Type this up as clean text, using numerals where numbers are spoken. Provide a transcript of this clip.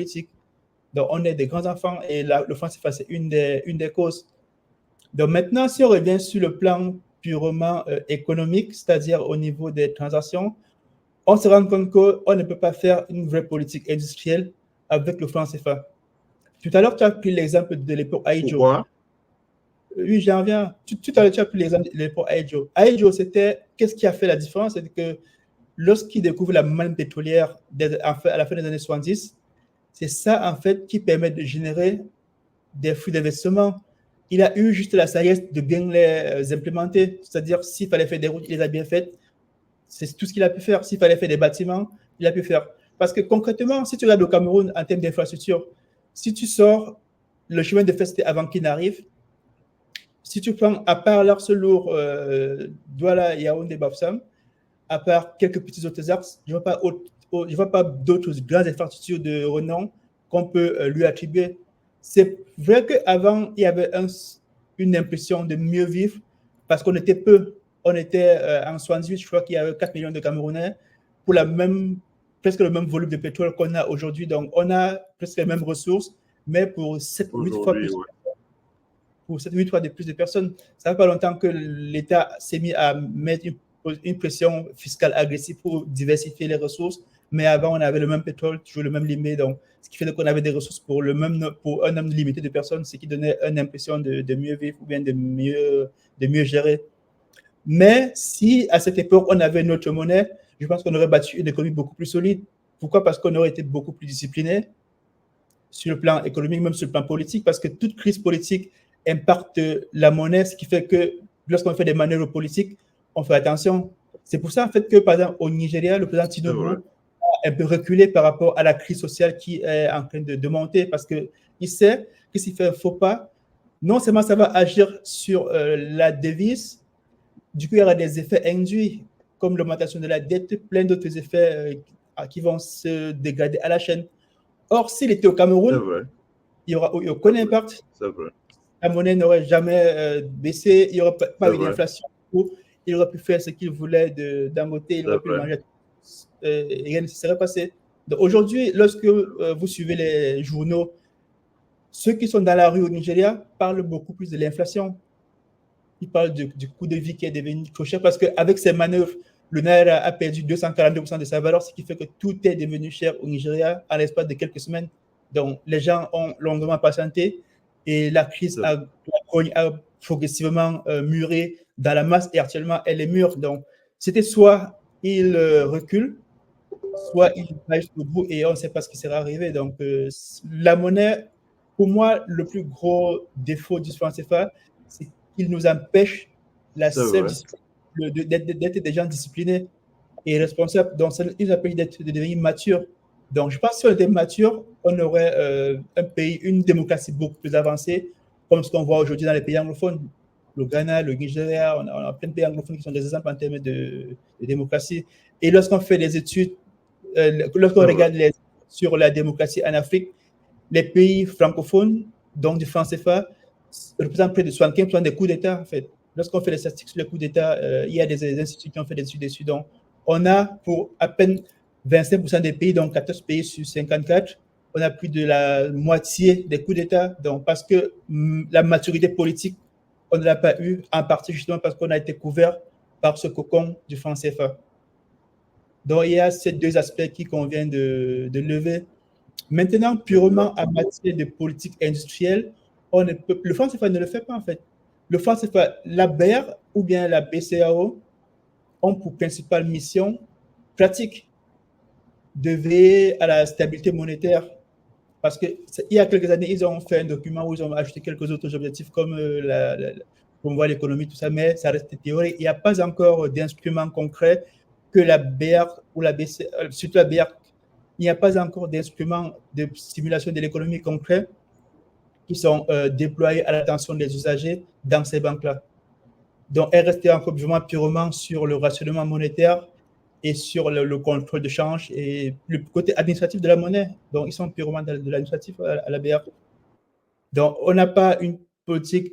politique. Donc, on est des grands enfants et le franc CFA, c'est une des causes. Donc, maintenant, si on revient sur le plan purement économique, c'est-à-dire au niveau des transactions, on se rend compte qu'on ne peut pas faire une vraie politique industrielle avec le franc CFA. Tout à l'heure, tu as pris l'exemple de l'époque Aïdjo. Pourquoi? Oui, j'en viens. Tout à l'heure, tu as pris l'exemple de l'époque Aïdjo. Aïdjo, qu'est-ce qui a fait la différence? C'est que lorsqu'il découvre la manne pétrolière à la fin des années 70, c'est ça, en fait, qui permet de générer des flux d'investissement. Il a eu juste la sagesse de bien les implémenter. C'est-à-dire, s'il fallait faire des routes, il les a bien faites. C'est tout ce qu'il a pu faire. S'il fallait faire des bâtiments, il a pu faire. Parce que concrètement, si tu regardes au Cameroun en termes d'infrastructure, si tu sors le chemin de fer, c'était avant qu'il n'arrive. Si tu prends, à part l'axe lourd, Douala, Yaoundé, Bafoussam, à part quelques petits autres axes, je ne vois pas d'autres grandes infrastructures de renom qu'on peut lui attribuer. C'est vrai qu'avant, il y avait une impression de mieux vivre parce qu'on était peu. On était en 78, je crois qu'il y avait 4 millions de Camerounais pour presque le même volume de pétrole qu'on a aujourd'hui. Donc, on a presque les mêmes ressources, mais pour 7-8 fois plus. Pour 7-8 fois de plus de personnes. Ça ne fait pas longtemps que l'État s'est mis à mettre une pression fiscale agressive pour diversifier les ressources. Mais avant, on avait le même pétrole, toujours le même limité. Donc, ce qui fait qu'on avait des ressources pour un nombre limité de personnes, ce qui donnait une impression de mieux vivre ou bien de mieux gérer. Mais si, à cette époque, on avait une autre monnaie, je pense qu'on aurait bâti une économie beaucoup plus solide. Pourquoi? Parce qu'on aurait été beaucoup plus discipliné sur le plan économique, même sur le plan politique, parce que toute crise politique impacte la monnaie, ce qui fait que lorsqu'on fait des manœuvres politiques, on fait attention. C'est pour ça, en fait, que, par exemple, au Nigeria, le président Tinubu a un peu reculé par rapport à la crise sociale qui est en train de monter, parce qu'il sait que s'il fait un faux pas, non seulement ça va agir sur la devise, du coup, il y aura des effets induits, comme l'augmentation de la dette, plein d'autres effets qui vont se dégrader à la chaîne. Or, s'il était au Cameroun, il n'y aura aucun impact. La monnaie n'aurait jamais baissé, il n'y aurait pas eu d'inflation. Il aurait pu faire ce qu'il voulait Dangote, il aurait pu manger. Et rien ne se serait passé. Donc aujourd'hui, lorsque vous suivez les journaux, ceux qui sont dans la rue au Nigeria parlent beaucoup plus de l'inflation. Ils parlent du coût de vie qui est devenu trop cher parce qu'avec ces manœuvres, le Naira a perdu 242% de sa valeur, ce qui fait que tout est devenu cher au Nigeria en l'espace de quelques semaines. Donc, les gens ont longuement patienté et la crise a progressivement muré dans la masse et actuellement, elle est mûre. Donc, c'était soit il recule, soit il va jusqu'au bout et on ne sait pas ce qui sera arrivé. Donc, la monnaie, pour moi, le plus gros défaut du franc CFA, c'est qu'il nous empêche d'être des gens disciplinés et responsables. Donc, ça nous empêche de devenir matures. Donc, je pense que si on était mature, on aurait un pays, une démocratie beaucoup plus avancée, comme ce qu'on voit aujourd'hui dans les pays anglophones. Le Ghana, le Nigeria, on a plein de pays anglophones qui sont des exemples en termes de démocratie. Et lorsqu'on fait des études, lorsqu'on regarde sur la démocratie en Afrique, les pays francophones, donc du franc CFA, représentent près de 75% des coups d'État, en fait. Lorsqu'on fait les statistiques sur les coups d'État, il y a des instituts qui ont fait des études dessus. Donc, on a pour à peine 25% des pays, donc 14 pays sur 54, on a plus de la moitié des coups d'État. Donc, parce que la maturité politique, on ne l'a pas eu, en partie justement parce qu'on a été couvert par ce cocon du franc CFA. Donc, il y a ces deux aspects qui convient de lever. Maintenant, purement en matière de politique industrielle, le franc CFA ne le fait pas en fait. Le franc CFA, la BER ou bien la BCAO ont pour principale mission pratique de veiller à la stabilité monétaire. Parce qu'il y a quelques années, ils ont fait un document où ils ont ajouté quelques autres objectifs comme promouvoir l'économie, tout ça, mais ça reste théorique. Il n'y a pas encore d'instrument concret que la BER ou la BCAO, surtout la BER, il n'y a pas encore d'instruments de stimulation de l'économie concrets qui sont déployés à l'attention des usagers dans ces banques-là. Donc, elles restent encore purement sur le rationnement monétaire et sur le contrôle de change et le côté administratif de la monnaie. Donc, ils sont purement de l'administratif à la BR. Donc, on n'a pas une politique